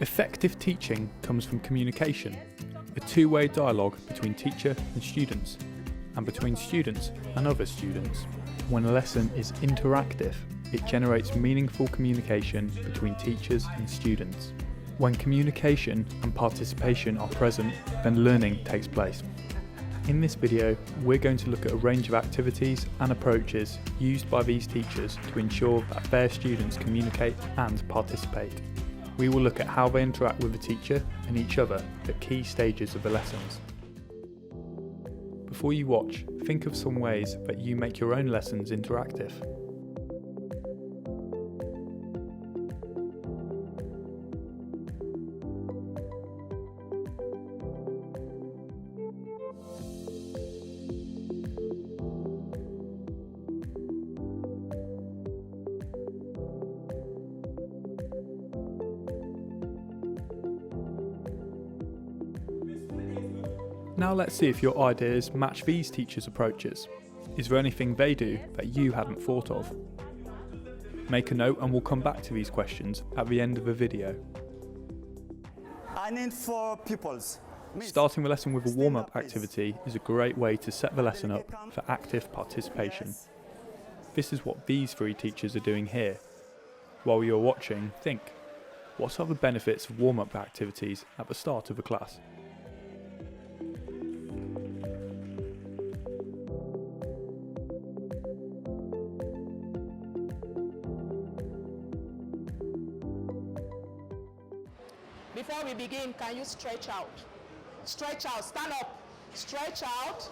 Effective teaching comes from communication, a two-way dialogue between teacher and students, and between students and other students. When a lesson is interactive, it generates meaningful communication between teachers and students. When communication and participation are present, then learning takes place. In this video, we're going to look at a range of activities and approaches used by these teachers to ensure that their students communicate and participate. We will look at how they interact with the teacher and each other at key stages of the lessons. Before you watch, think of some ways that you make your own lessons interactive. Now let's see if your ideas match these teachers' approaches. Is there anything they do that you hadn't thought of? Make a note and we'll come back to these questions at the end of the video. I need 4 pupils. Starting the lesson with a warm-up activity is a great way to set the lesson up for active participation. This is what these 3 teachers are doing here. While you're watching, think, what are the benefits of warm-up activities at the start of a class? Before we begin, can you stretch out? Stretch out, stand up, stretch out.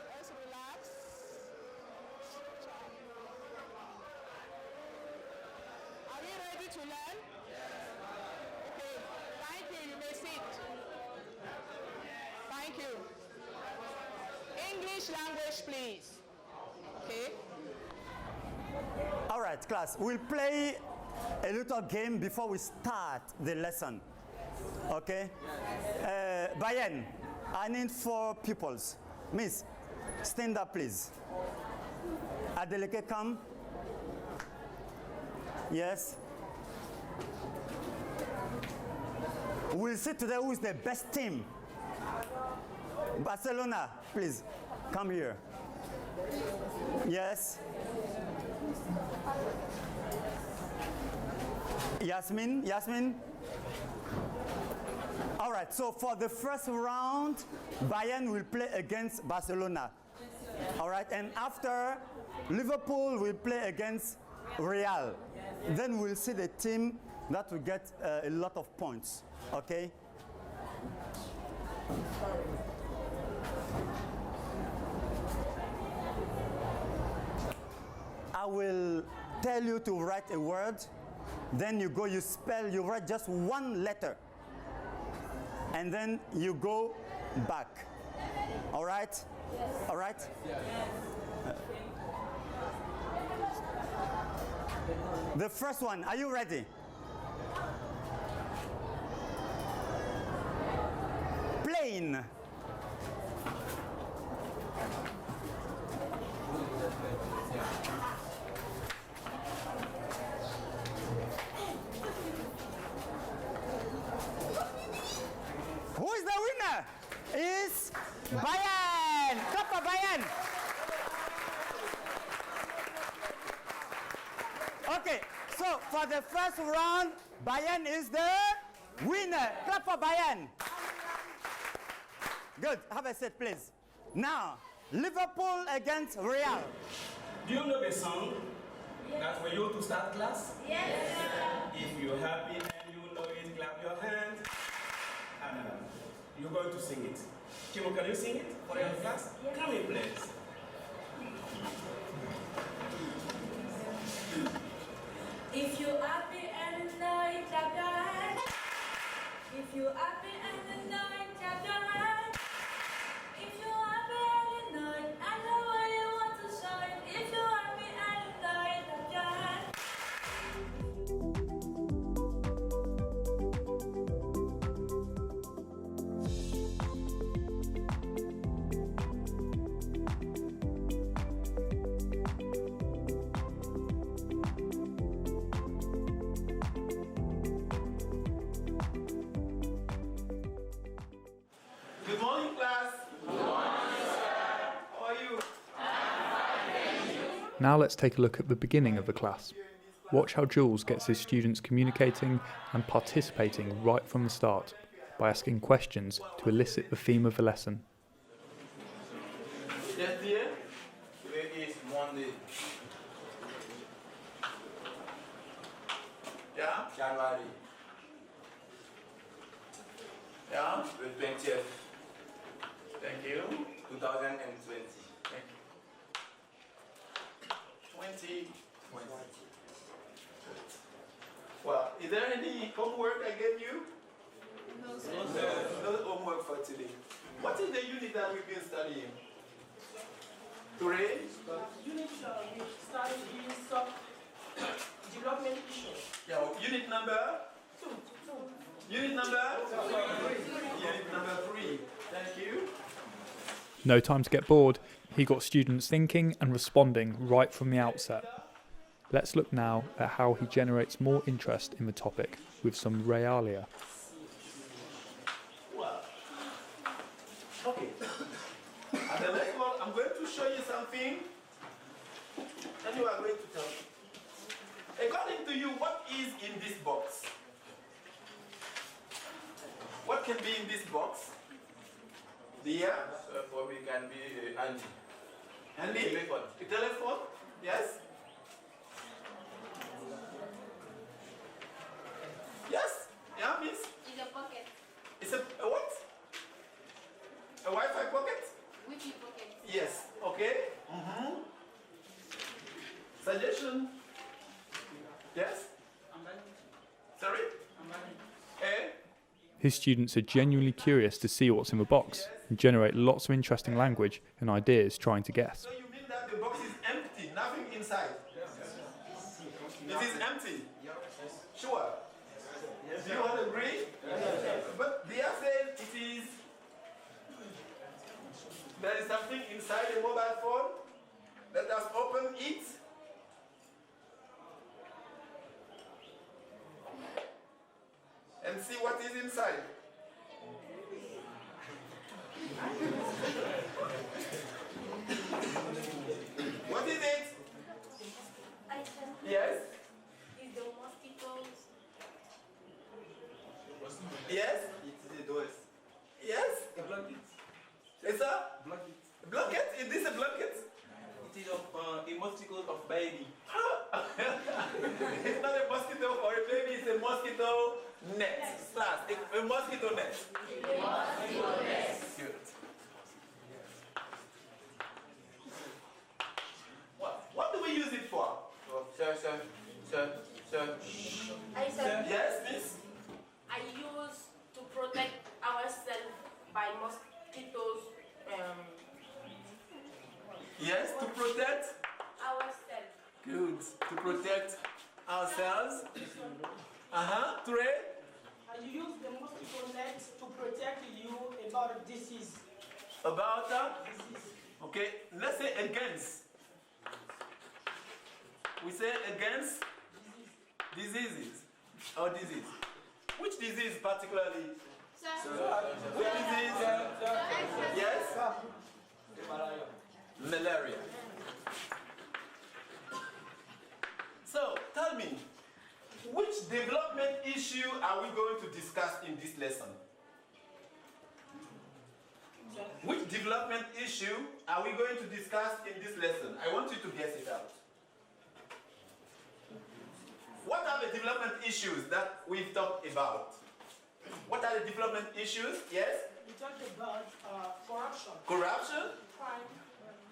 Let's relax. Stretch out. Are we ready to learn? Okay, thank you, you may sit. Thank you. English language, please. Okay. All right, class, we'll play a little game before we start the lesson. Okay? Bayan, I need 4 pupils. Miss, stand up, please. Adeleke, come. Yes. We'll see today who is the best team. Barcelona, please, come here. Yes. Yasmin. All right, so for the first round, Bayern will play against Barcelona. All right, and after, Liverpool will play against Real. Then we'll see the team that will get a lot of points, okay? I will tell you to write a word. Then you go, you write just 1 letter. And then you go back. All right? Yes. All right? Yes. The first one, are you ready? Plane. Who is the winner? Is Bayern. Clap for Bayern. Okay, so for the first round, Bayern is the winner. Clap for Bayern. Good. Have a seat, please. Now, Liverpool against Real. Do you know the song that for you to start class? Yes. If you're happy and you know it, clap your hands. And you're going to sing it. Kimo, can you sing it for your class? Yes. Come in, please. If you're happy and you know it, clap your hands. If you're happy and you know it, clap your hands. If you're happy and you know it, I know where you want to show it. If you're happy and you know it, clap your hands. Now let's take a look at the beginning of the class. Watch how Jules gets his students communicating and participating right from the start by asking questions to elicit the theme of the lesson. Yes, dear. Today is Monday. Yeah? January. Yeah? The 20th. Thank you. 2020. Thank you. 2020. Well, is there any homework I gave you? No, sir. No homework for today. What is the unit that we've been studying? Today? Unit we started in sub-development issues. Yeah, unit number? Unit number? Unit number 3. Thank you. No time to get bored, he got students thinking and responding right from the outset. Let's look now at how he generates more interest in the topic with some realia. Well, okay. And the next one, I'm going to show you something, and you are going to tell me. According to you, what is in this box? What can be in this box? Dear? Probably can be Andy. Andy? Telephone. A telephone? Yes? Yes? Yeah, miss? It's a pocket. It's a what? A Wi-Fi pocket? Wi-Fi pocket. Yes. Okay. Suggestion? Yes? Sorry? Eh? His students are genuinely curious to see what's in the box and generate lots of interesting language and ideas trying to guess. So you mean that the box is empty, nothing inside? It is empty? Sure. Do you all agree? But they are saying it is. There is something inside the mobile phone. Let us open it. And see what is inside. What is it? Yes? It's the mosquitoes. Yes? It is doors. Yes? A blanket. It's a Blanket. blanket? Is this a blanket? It is of a mosquito of baby. It's not a mosquito for a baby, it's a mosquito net. Slash, a mosquito net. Good. What do we use it for? Sir. I said Yes, miss? I use to protect ourselves by mosquitoes. Yes, to protect? Ourselves. Good. To protect ourselves. Three? And you use the mosquito net to protect you about disease. About okay, let's say against. We say against diseases or disease. Which disease particularly? Which disease? Yes? Malaria. So, tell me, which development issue are we going to discuss in this lesson? Which development issue are we going to discuss in this lesson? I want you to guess it out. What are the development issues that we've talked about? What are the development issues? Yes? We talked about corruption, Corruption? crime,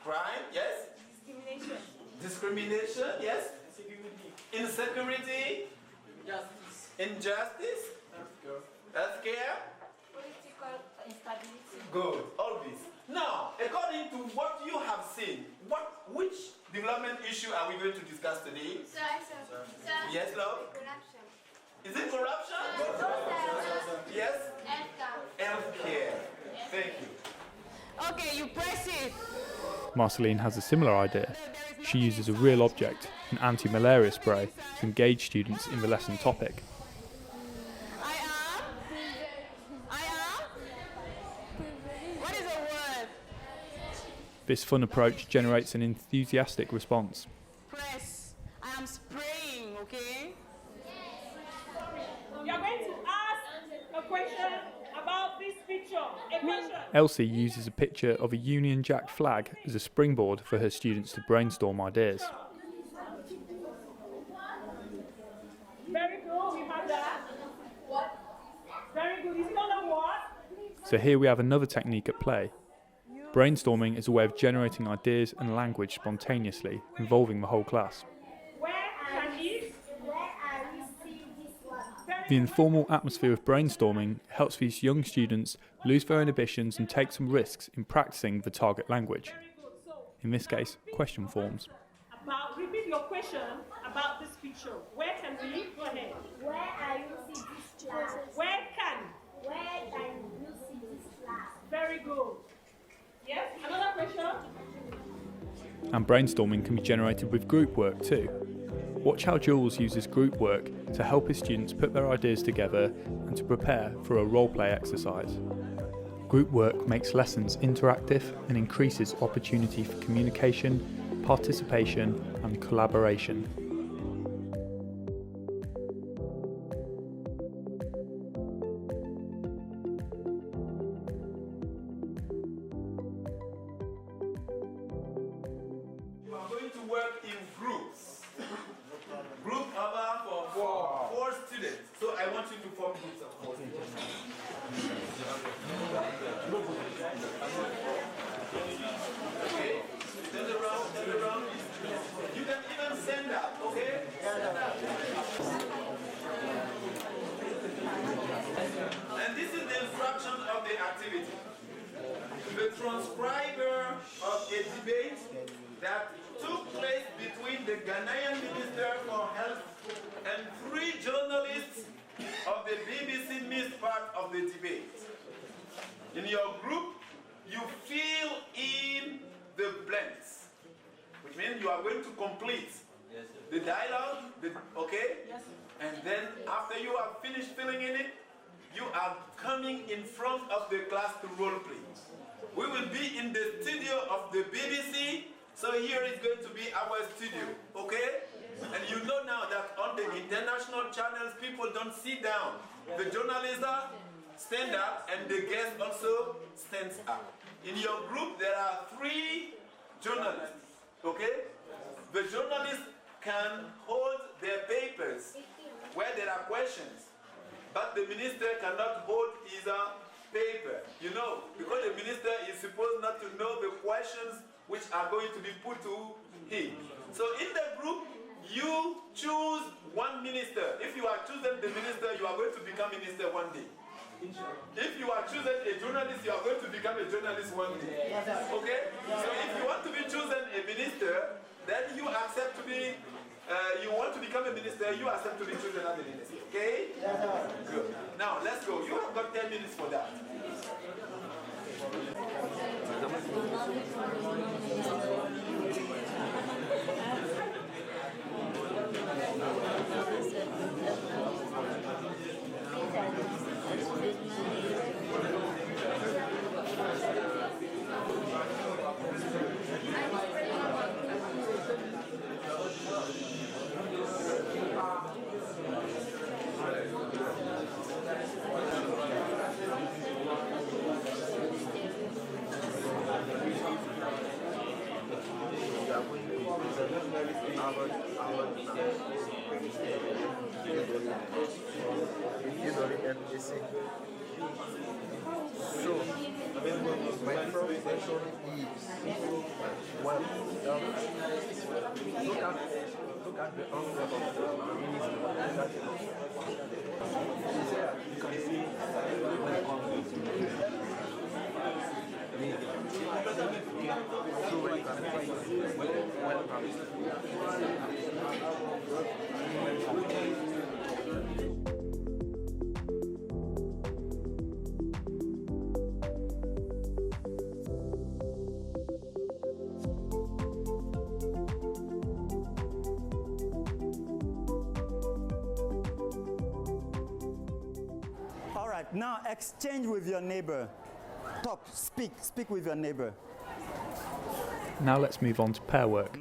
Crime? Yes? discrimination, Discrimination? Yes? security, Insecurity? justice, Injustice? Healthcare? Political instability. Good. All this. Now, according to what you have seen, which development issue are we going to discuss today? Sir. Yes, love? Corruption. Is it corruption? Yes? Healthcare. Thank you. Okay, you press it. Marceline has a similar idea. She uses a real object, an anti-malaria spray, to engage students in the lesson topic. I am. What is a word? This fun approach generates an enthusiastic response. question about this picture. A question. Elsie uses a picture of a Union Jack flag as a springboard for her students to brainstorm ideas. Very good. We have that. What? Very good. Is it on the what? So here we have another technique at play. Brainstorming is a way of generating ideas and language spontaneously, involving the whole class. Where can it? Where are we seeing this one? The informal atmosphere of brainstorming helps these young students lose their inhibitions and take some risks in practicing the target language. Very good. So, In this case, question forms. repeat your question about this picture. Where can we? Go ahead. Where are you seeing this class? Where can? Where can you see this class? Very good. Yes. Another question. And brainstorming can be generated with group work too. Watch how Jules uses group work to help his students put their ideas together and to prepare for a role-play exercise. Group work makes lessons interactive and increases opportunity for communication, participation and collaboration. You are going to work in groups. Group over for four students. So I want you to form groups of four students. Okay? Turn around. You can even stand up, okay? And this is the instruction of the activity. The transcriber of a debate that took place between the Ghanaian Minister for Health and 3 journalists of the BBC missed part of the debate. In your group, you fill in the blanks, which means you are going to complete the dialogue, okay? And then after you have finished filling in it, you are coming in front of the class to role play. We will be in the studio of the BBC, so here is going to be our studio, okay? And you know now that on the international channels, people don't sit down. The journalists stand up and the guest also stands up. In your group, there are 3 journalists, okay? The journalists can hold their papers where there are questions, but the minister cannot hold his paper, you know, because the minister is supposed not to know the questions which are going to be put to him. So in the group, you choose one minister. If you are chosen the minister, you are going to become minister one day. If you are chosen a journalist, you are going to become a journalist one day. Okay? So if you want to be chosen a minister, then you accept to be, you want to become a minister, you accept to be chosen as a minister. Okay? Good. Now, let's go. You have got 10 minutes for that. So, my profession is, well, look at the angle of the minister. You can see welcome. So when you can All right, now exchange with your neighbor. Talk, speak with your neighbor. Now let's move on to pair work.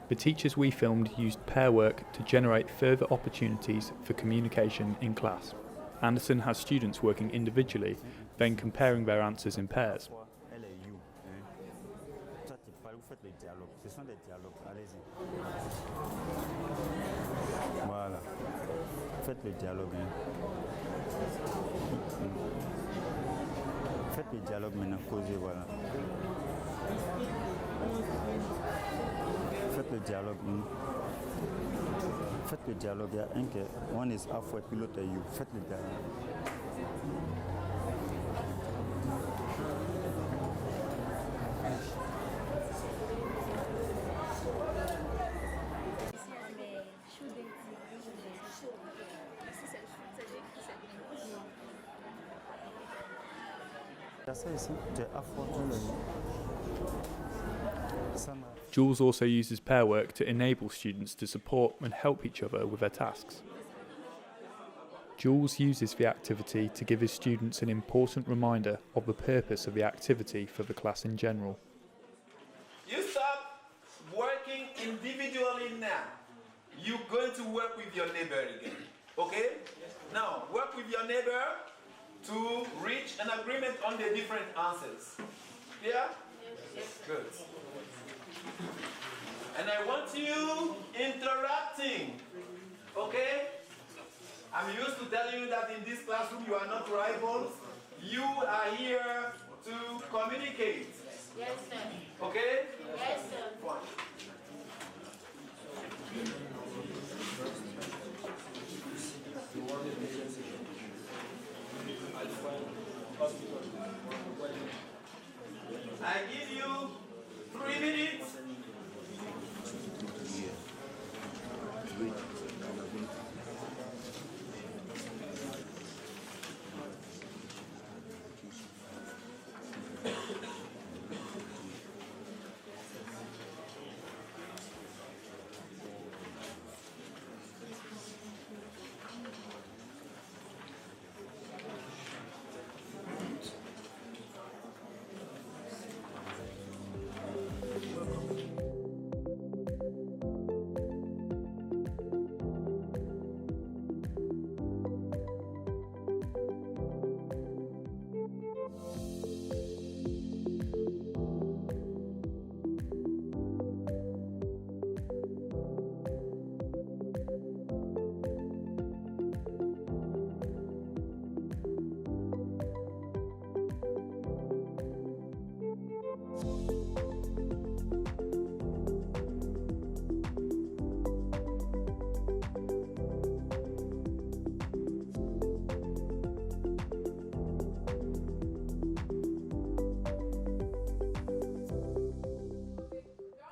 The teachers we filmed used pair work to generate further opportunities for communication in class. Anderson has students working individually, then comparing their answers in pairs. Elle est you. Toi, tu parles, vous faites le dialogue. Ce sont des dialogues. Allez-y. Voilà. Faites le dialogue. Faites le dialogue maintenant, causez, voilà. Faites le dialogue. Faites le dialogue. Il y a un qui est, one is halfway, puis l'autre est you. Faites le dialogue. Jules also uses pair work to enable students to support and help each other with their tasks. Jules uses the activity to give his students an important reminder of the purpose of the activity for the class in general. You stop working individually now. You're going to work with your neighbor again. Okay? Now, work with your neighbor to reach an agreement on the different answers. Yeah? Yes. Good. And I want you interacting. Okay? I'm used to telling you that in this classroom you are not rivals. You are here to communicate. Yes, sir. Okay? Yes, sir. Fine. I give you 3 minutes.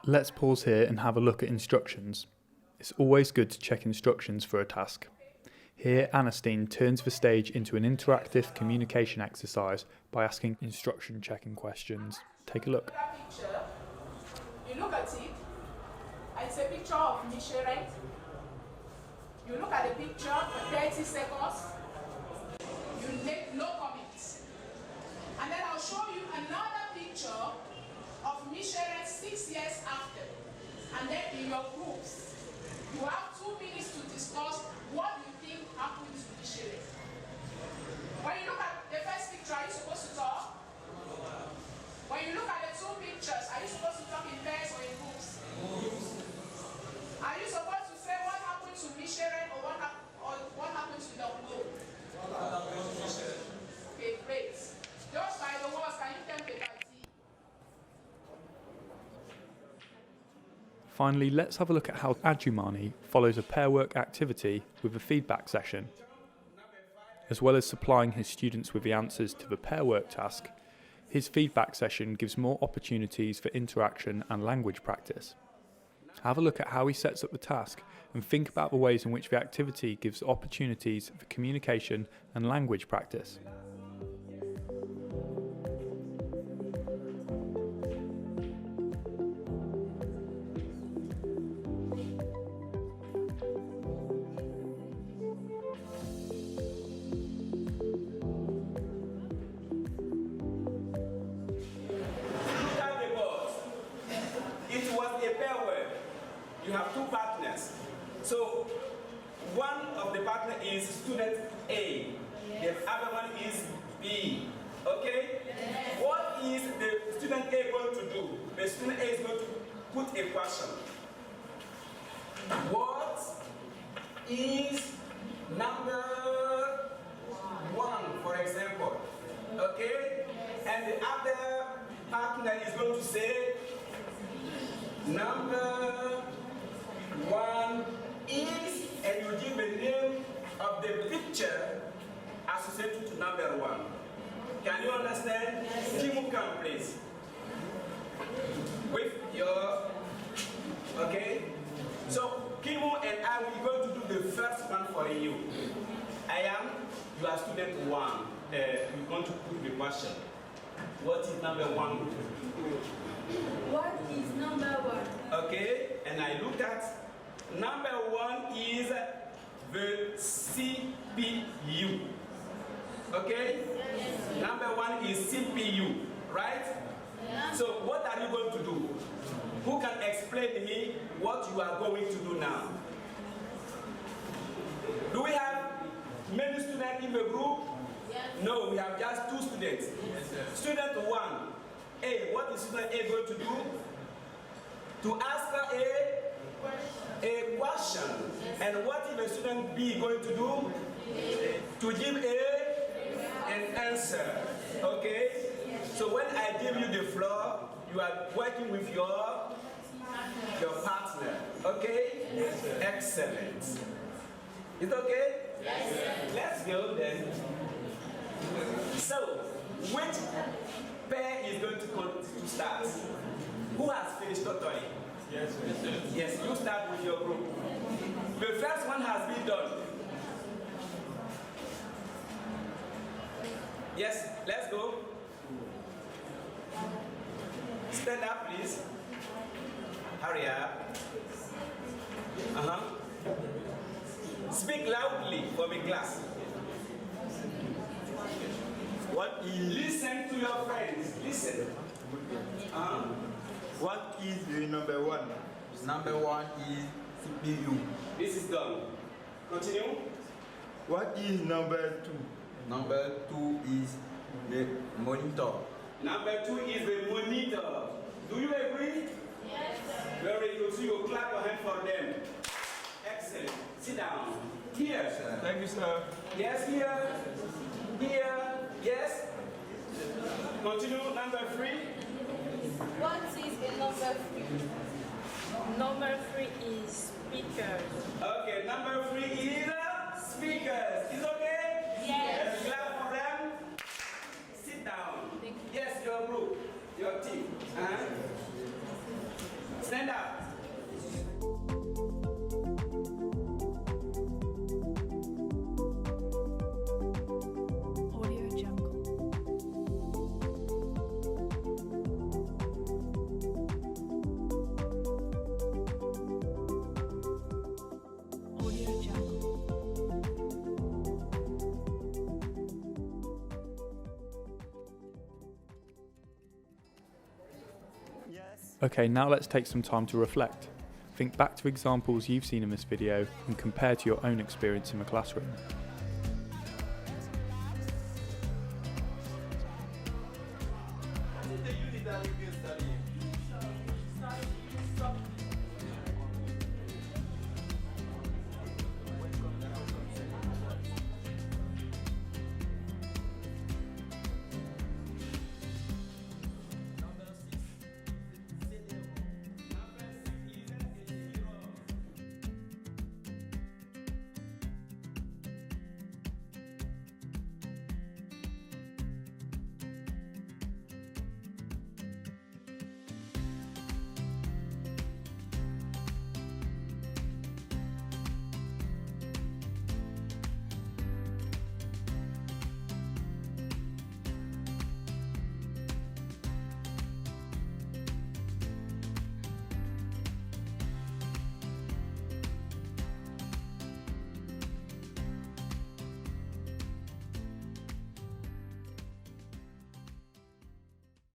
Let's pause here and have a look at instructions. It's always good to check instructions for a task. Here, Ernestine turns the stage into an interactive communication exercise by asking instruction checking questions. Take a look. You look at it, it's a picture of Michelle. You look at the picture for 30 seconds, you make no comments. And then I'll show you another picture of Michelle 6 years after. And then in your groups, you have 2 minutes to discuss what you think happened to Michelle. When you look at the first picture, are you supposed to talk? When you look at the 2 pictures, are you supposed to talk in pairs or in groups? Are you supposed to say what happened to Michelle or what happened to the group? Okay, great. Just by the words, can you tell me by T? Finally, let's have a look at how Adjumani follows a pair work activity with a feedback session. As well as supplying his students with the answers to the pair work task, his feedback session gives more opportunities for interaction and language practice. Have a look at how he sets up the task and think about the ways in which the activity gives opportunities for communication and language practice. You have 2 partners. So one of the partner is student A. The other one is B. Okay? Yes. What is the student A going to do? The student A is going to put a question. What is number 1, for example? Okay? And the other partner is going to say, number 1 is, and you give the name of the picture associated to number 1. Can you understand? Yes. Kimu, come please. With your, okay? So Kimu and I will going to do the first one for you. I am, you are student 1. We're going to put the question. What is number 1? What is number 1? Okay, and I look at number 1 is the CPU. Okay? Yes. Number 1 is CPU, right? Yeah. So what are you going to do? Who can explain to me what you are going to do now? Do we have many students in the group? Yes. No, we have just 2 students. Yes, student 1, A, what is student A going to do? To ask her a question. Yes. And what is the student B going to do? Yes. To give an answer. Okay? Yes. So when I give you the floor, you are working with your partner. Okay? Yes. Excellent. Is it okay? Yes. Let's go then. So, which pair is going to start? Who has finished totally? Yes, yes, you start with your group. The first one has been done. Yes, let's go. Stand up, please. Hurry up. Speak loudly for the class. What is? Listen to your friends. Listen. What is the number 1? Number 1 is CPU. This is done. Continue. What is number 2? Number 2 is the monitor. Number 2 is the monitor. Do you agree? Yes, sir. Very good. So you clap your hand for them. Excellent. Sit down. Here. Sir. Thank you, sir. Yes, here. Here. Yes. Continue. Number 3. What is a number 3? Number 3 is speakers. Okay, number 3 is speakers. Is okay? Yes. Clap for them. Sit down. Yes, your group, your team. Stand up. Audio Jungle. Audio Jungle. Yes. Okay, now let's take some time to reflect. Think back to examples you've seen in this video and compare to your own experience in the classroom.